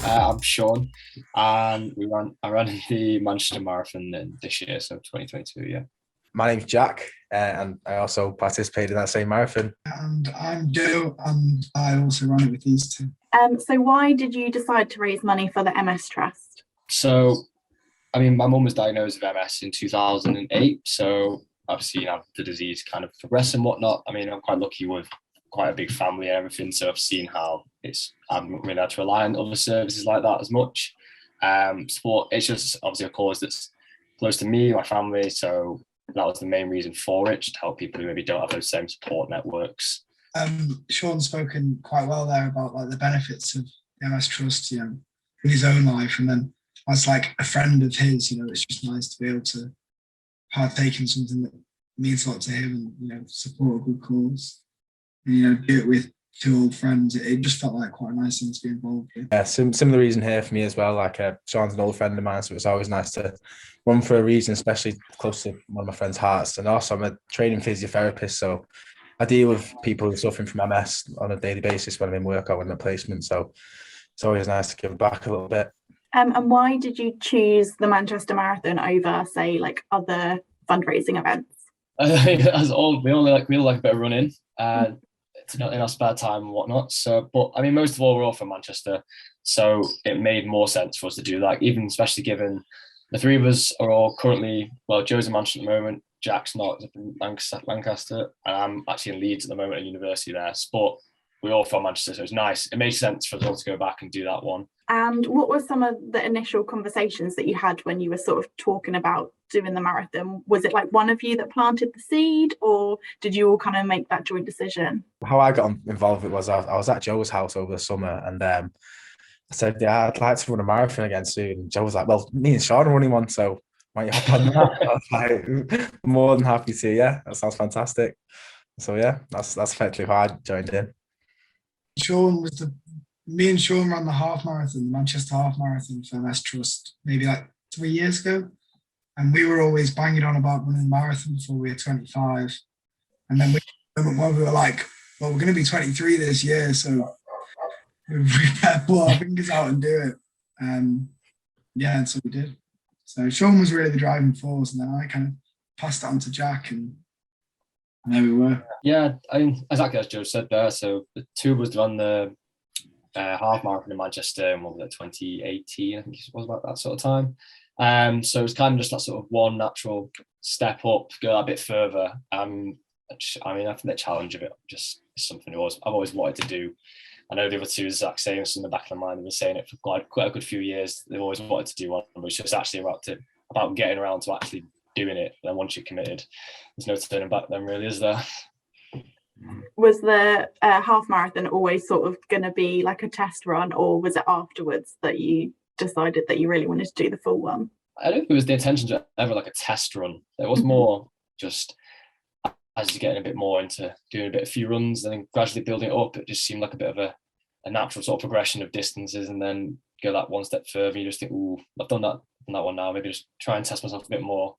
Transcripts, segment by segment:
I'm Sean, and I ran the Manchester Marathon this year, so 2022. Yeah. My name's Jack, and I also participated in that same marathon. And I'm Joe, and I also run it with these two. So why did you decide to raise money for the MS Trust? So, I mean, my mum was diagnosed with MS in 2008, so I've seen how the disease kind of progress and whatnot. I mean, I'm quite lucky with quite a big family and everything, so I've seen how I haven't really had to rely on other services like that as much. Sport, it's just obviously a cause that's close to me, my family, so that was the main reason for it, just to help people who maybe don't have those same support networks. Sean's spoken quite well there about like the benefits of the MS Trust, in his own life, and then as like a friend of his, it's just nice to be able to partake in something that means a lot to him, and support a good cause, and do it with two old friends. It just felt like quite a nice thing to be involved in. Yeah, similar reason here for me as well. Like Sean's an old friend of mine, so it's always nice to run for a reason, especially close to one of my friends' hearts. And also, I'm a training physiotherapist, so I deal with people who are suffering from MS on a daily basis when I'm in work or in a placement. So it's always nice to give back a little bit. And why did you choose the Manchester Marathon over, say, like other fundraising events? As all we all like a bit of running, in our spare time and whatnot. So, but I mean, most of all, we're all from Manchester, so it made more sense for us to do that. Even especially given the three of us are all currently, well, Joe's in Manchester at the moment, Jack's not, he's up in Lancaster, and I'm actually in Leeds at the moment at university there. But we're all from Manchester, so it's nice. It made sense for us all to go back and do that one. And what were some of the initial conversations that you had when you were sort of talking about doing the marathon? Was it like one of you that planted the seed, or did you all kind of make that joint decision? How I got involved with it was I was at Joe's house over the summer, and I said, yeah, I'd like to run a marathon again soon. And Joe was like, well, me and Sean are running one, so why don't you hop on that? I was like, more than happy to. Yeah, that sounds fantastic. So yeah, that's effectively how I joined in. Me and Sean ran the half marathon, the Manchester half marathon for MS Trust, maybe like 3 years ago. And we were always banging on about running a marathon before we were 25. And then we were like, well, we're going to be 23 this year, so we better pull our fingers out and do it. And so we did. So Sean was really the driving force, and then I kind of passed it on to Jack, and there we were. Yeah, I mean, exactly as Joe said there. So the two of us ran the half marathon in Manchester in 2018, I think it was about that sort of time. So it was kind of just that sort of one natural step up, go a bit further. I mean, I think the challenge of it just is something I've always wanted to do. I know the other two, Zach saying this in the back of their mind, they've been saying it for quite a good few years. They've always wanted to do one, but it's just actually about getting around to actually doing it. And then once you're committed, there's no turning back then, really, is there? Was the half marathon always sort of going to be like a test run, or was it afterwards that you decided that you really wanted to do the full one? I don't think it was the intention to ever like a test run. It was more just as you're getting a bit more into doing a few runs and then gradually building it up, it just seemed like a bit of a natural sort of progression of distances, and then go that one step further. And you just think, ooh, I've done that one now. Maybe just try and test myself a bit more.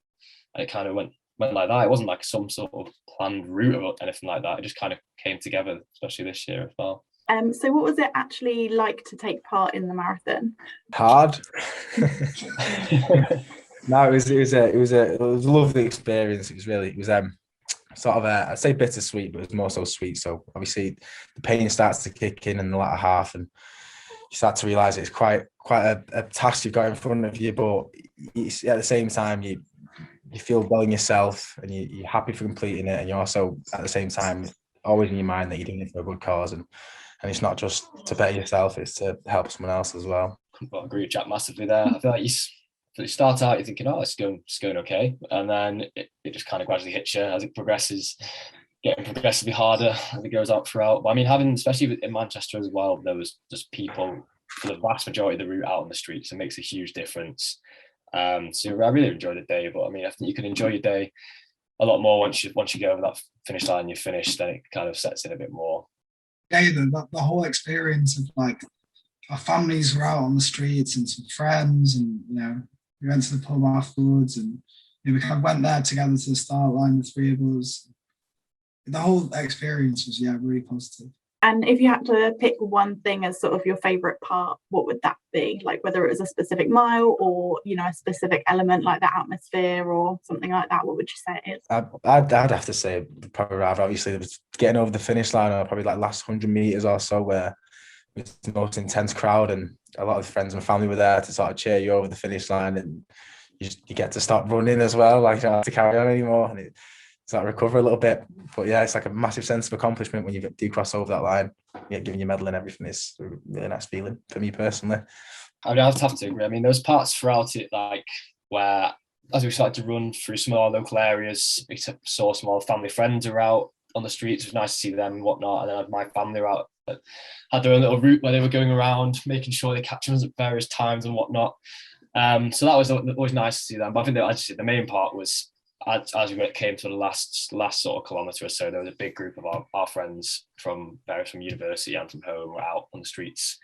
And it kind of went like that. It wasn't like some sort of planned route or anything like that. It just kind of came together, especially this year as well. So what was it actually like to take part in the marathon? Hard. No, it was a lovely experience. It was sort of I'd say bittersweet, but it was more so sweet. So obviously the pain starts to kick in the latter half, and you start to realise it's quite a task you've got in front of you, but at the same time you feel well in yourself, and you're happy for completing it, and you're also at the same time always in your mind that you're doing it for a good cause, and it's not just to better yourself, it's to help someone else as well. I agree with Jack massively there. I feel like you start out, you're thinking, oh, it's going okay, and then it just kind of gradually hits you as it progresses, getting progressively harder as it goes out throughout. But I mean, especially in Manchester as well, there was just people for the vast majority of the route out on the streets. It makes a huge difference. So I really enjoyed the day, but I mean, I think you can enjoy your day a lot more once you go over that finish line, you're finished, then it kind of sets in a bit more. Yeah, the whole experience of like our families were out on the streets and some friends, and we went to the pub afterwards, and we kind of went there together to the start line, the three of us. the whole experience was really positive. And if you had to pick one thing as sort of your favorite part, what would that be? Like whether it was a specific mile or, you know, a specific element like the atmosphere or something like that, what would you say it is? I'd have to say probably rather, obviously it was getting over the finish line, or probably like last 100 meters or so, where it was the most intense crowd and a lot of friends and family were there to sort of cheer you over the finish line, and you get to stop running as well, like you don't have to carry on anymore, and it's like recover a little bit. But yeah, it's like a massive sense of accomplishment when you do cross over that line, giving your medal and everything. It's a really nice feeling for me personally. I mean, I'd have to agree. I mean, there was parts throughout it, like where as we started to run through some of our local areas, we saw some of our family friends are out on the streets. It was nice to see them and whatnot. And then I had my family were out, had their own little route where they were going around, making sure they catch us at various times and whatnot. So that was always nice to see them. But I think that the main part was as we came to the last sort of kilometre or so, there was a big group of our friends from university and from home were out on the streets.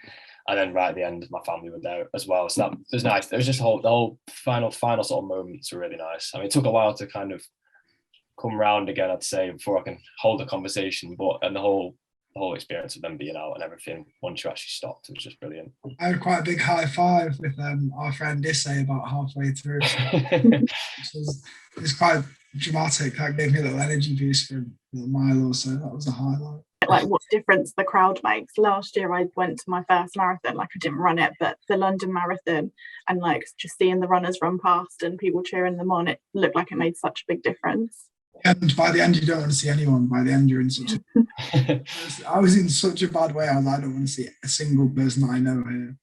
And then right at the end, my family were there as well. So that was nice. It was just the whole final sort of moments were really nice. I mean, it took a while to kind of come round again, I'd say, before I can hold a conversation. And the whole experience of them being out and everything, once you actually stopped, it was just brilliant. I had quite a big high five with our friend Issei about halfway through. It's quite dramatic. That gave me a little energy boost for a mile or so. That was a highlight. Like what difference the crowd makes. Last year I went to my first marathon, like I didn't run it, but the London Marathon, and like just seeing the runners run past and people cheering them on, it looked like it made such a big difference. And by the end, you don't want to see anyone. By the end, you're in such a... I was in such a bad way. I don't want to see a single person I know here.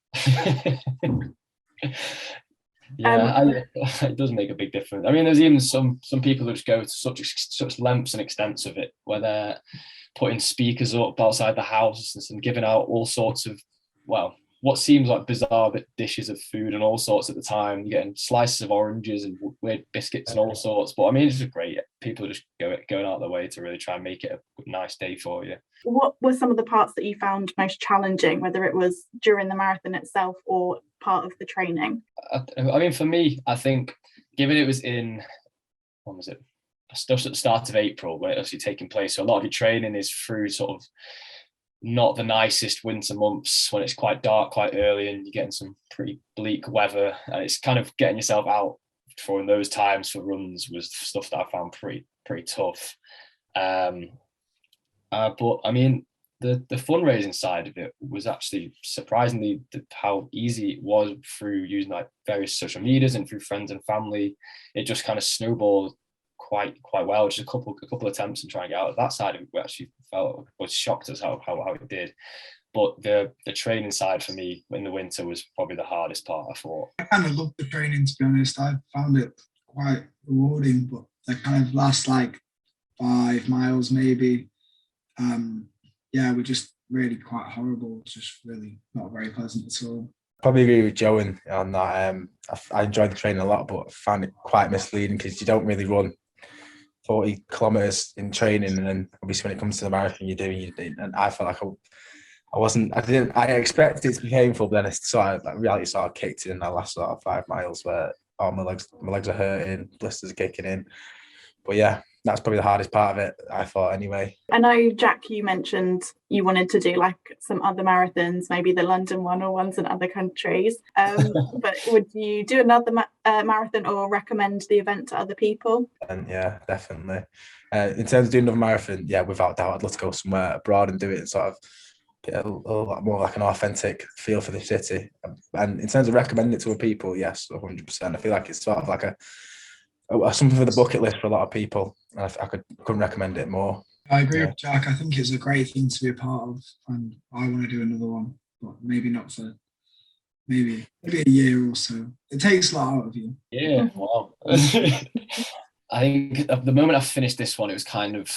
Yeah, it does make a big difference. I mean, there's even some people who just go to such lengths and extents of it, where they're putting speakers up outside the house and giving out all sorts of, well, what seems like bizarre dishes of food and all sorts at the time. You're getting slices of oranges and weird biscuits and all sorts. But I mean, it's just great. People are just going out of their way to really try and make it a nice day for you. What were some of the parts that you found most challenging, whether it was during the marathon itself or part of the training? I mean, for me, I think given it was in, when was it? Just at the start of April when it was actually taking place. So a lot of your training is through sort of not the nicest winter months when it's quite dark quite early and you're getting some pretty bleak weather, and it's kind of getting yourself out for in those times for runs was stuff that I found pretty tough. But I mean, the fundraising side of it was actually surprisingly how easy it was through using like various social medias and through friends and family. It just kind of snowballed quite well. Just a couple attempts and trying to get out of that side of it, we actually was shocked as how it did. But the training side for me in the winter was probably the hardest part, I thought. I kind of loved the training, to be honest. I found it quite rewarding, but the kind of last like 5 miles maybe, were just really quite horrible. Just really not very pleasant at all. Probably agree with Joe on that. I enjoyed the training a lot, but I found it quite misleading because you don't really run 40 kilometers in training, and then obviously when it comes to the marathon, you do. And I felt like I expected it to be painful, but then reality sort of kicked in that last sort of 5 miles where my legs are hurting, blisters are kicking in. But yeah, that's probably the hardest part of it, I thought anyway. I know, Jack, you mentioned you wanted to do like some other marathons, maybe the London one or ones in other countries. But would you do another marathon or recommend the event to other people? And yeah, definitely. In terms of doing another marathon, yeah, without doubt, I'd love to go somewhere abroad and do it and sort of get a lot more like an authentic feel for the city. And in terms of recommending it to other people, yes, 100%. I feel like it's sort of like something for the bucket list for a lot of people. And I couldn't recommend it more. I agree with Jack. I think it's a great thing to be a part of, and I want to do another one, but maybe not for maybe a year or so. It takes a lot out of you. Yeah, wow. I think the moment I finished this one, it was kind of,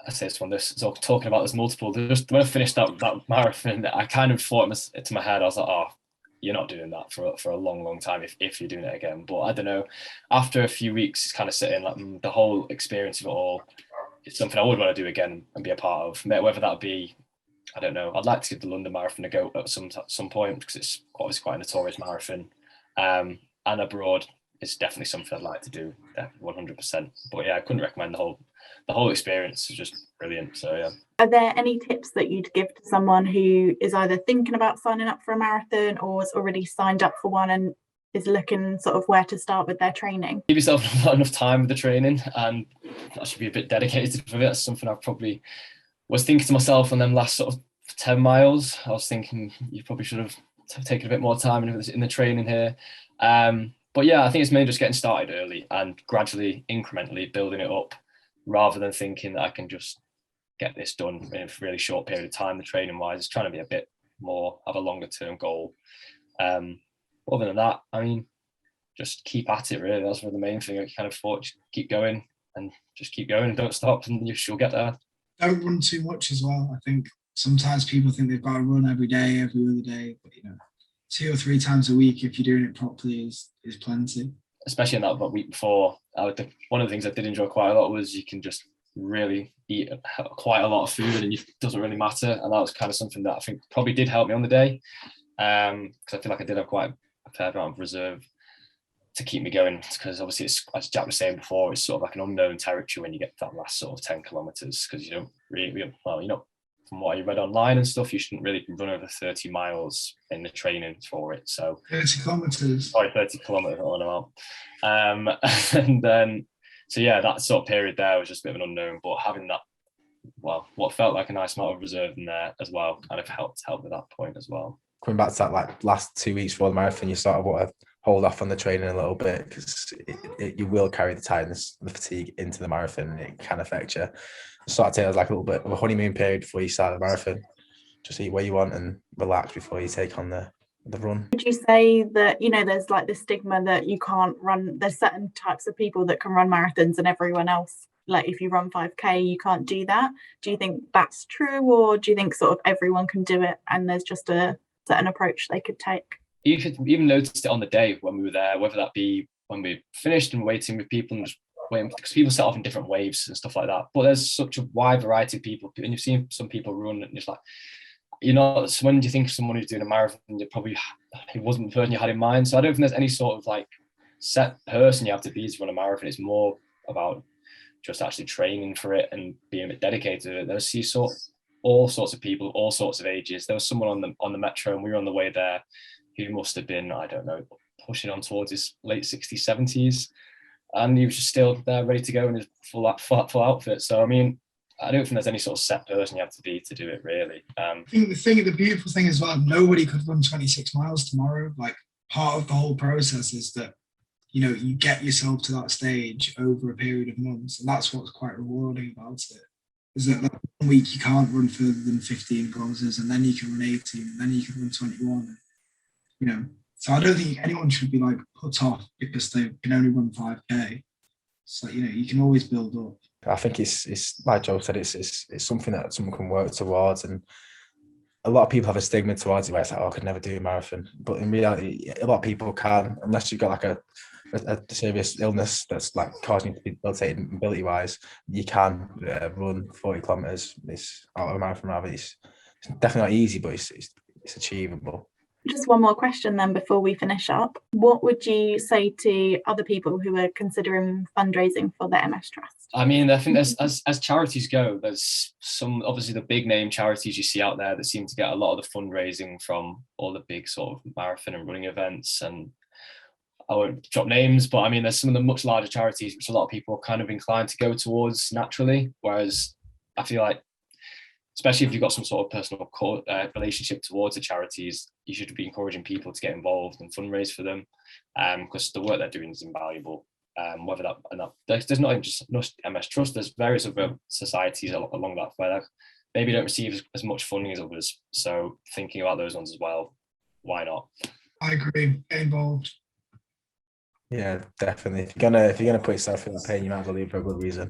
so talking about this multiple, just when I finished that marathon, I kind of thought to my head, I was like, oh, you're not doing that for a long time if you're doing it again. But I don't know, after a few weeks, it's kind of sitting like the whole experience of it all, it's something I would want to do again and be a part of. Whether that be, I don't know, I'd like to give the London Marathon a go at some point because it's obviously quite a notorious marathon. And abroad, it's definitely something I'd like to do, 100%. But yeah, I couldn't recommend the whole experience. It's just brilliant. So yeah. Are there any tips that you'd give to someone who is either thinking about signing up for a marathon or has already signed up for one and is looking sort of where to start with their training? Give yourself not enough time with the training, and that should be a bit dedicated for it. That's something I probably was thinking to myself on them last sort of 10 miles. I was thinking you probably should have taken a bit more time in the training here. But yeah, I think it's mainly just getting started early and gradually, incrementally building it up, rather than thinking that I can just get this done in a really short period of time. The training wise, it's trying to be a bit more of a longer term goal. Other than that, I mean, just keep at it, really. That's the main thing. I kind of thought, just keep going and just keep going and don't stop, and you'll get there. Don't run too much as well. I think sometimes people think they've got to run every day, every other day, but 2 or 3 times a week, if you're doing it properly, is plenty. Especially in that week before, one of the things I did enjoy quite a lot was you can just really eat quite a lot of food and it doesn't really matter. And that was kind of something that I think probably did help me on the day, because I feel like I did have quite a fair amount of reserve to keep me going, because obviously it's, as Jack was saying before, it's sort of like an unknown territory when you get to that last sort of 10 kilometers, because you don't really, well, from what I read online and stuff, you shouldn't really run over 30 miles in the training for it. So 30 kilometers. Sorry, 30 kilometers on about. And then, so yeah, that sort of period there was just a bit of an unknown, but having that, well, what felt like a nice amount of reserve in there as well, kind of helped with that point as well. Coming back to that, like last 2 weeks before the marathon, you sort of want to hold off on the training a little bit, because you will carry the tiredness, the fatigue into the marathon, and it can affect you. Sort of take like a little bit of a honeymoon period before you start the marathon. Just eat what you want and relax before you take on the run. Would you say that, there's like this stigma that you can't run, there's certain types of people that can run marathons and everyone else, like if you run 5K, you can't do that? Do you think that's true, or do you think sort of everyone can do it and there's just a certain approach they could take? You could even noticed it on the day when we were there, whether that be when we finished and waiting with people and just waiting, because people set off in different waves and stuff like that. But there's such a wide variety of people, and you've seen some people run and just like, so when you think of someone who's doing a marathon, he wasn't the person you had in mind. So I don't think there's any sort of like set person you have to be to run a marathon. It's more about just actually training for it and being a bit dedicated to it. There's all sorts of people, all sorts of ages. There was someone on the metro, and we were on the way there, who must have been, I don't know, pushing on towards his late 60s, 70s. And he was just still there, ready to go in his full outfit. So, I mean, I don't think there's any sort of set person you have to be to do it, really. I think the beautiful thing as well, nobody could run 26 miles tomorrow. Like, part of the whole process is that, you get yourself to that stage over a period of months. And that's what's quite rewarding about it, is that 1 week you can't run further than 15 kilometers, and then you can run 18, and then you can run 21. So I don't think anyone should be like put off because they can only run 5K. So you can always build up. I think it's like Joe said, it's something that someone can work towards, and a lot of people have a stigma towards it where it's like, I could never do a marathon. But in reality, a lot of people can, unless you've got like a serious illness that's like causing you to be debilitated mobility wise. You can run 40 kilometers. It's out of a marathon rather. It's definitely not easy, but it's achievable. Just one more question then before we finish up. What would you say to other people who are considering fundraising for the MS Trust? I mean, I think there's, as charities go, there's some, obviously the big name charities you see out there that seem to get a lot of the fundraising from all the big sort of marathon and running events. And I won't drop names, but I mean, there's some of the much larger charities which a lot of people are kind of inclined to go towards naturally. Whereas I feel like, especially if you've got some sort of personal relationship towards the charities, you should be encouraging people to get involved and fundraise for them, because the work they're doing is invaluable. Whether there's not just MS Trust, there's various other societies along that where maybe don't receive as much funding as others. So thinking about those ones as well, why not? I agree. Get involved. Yeah, definitely. If you're gonna put yourself in the pain, you might as well leave for a good reason.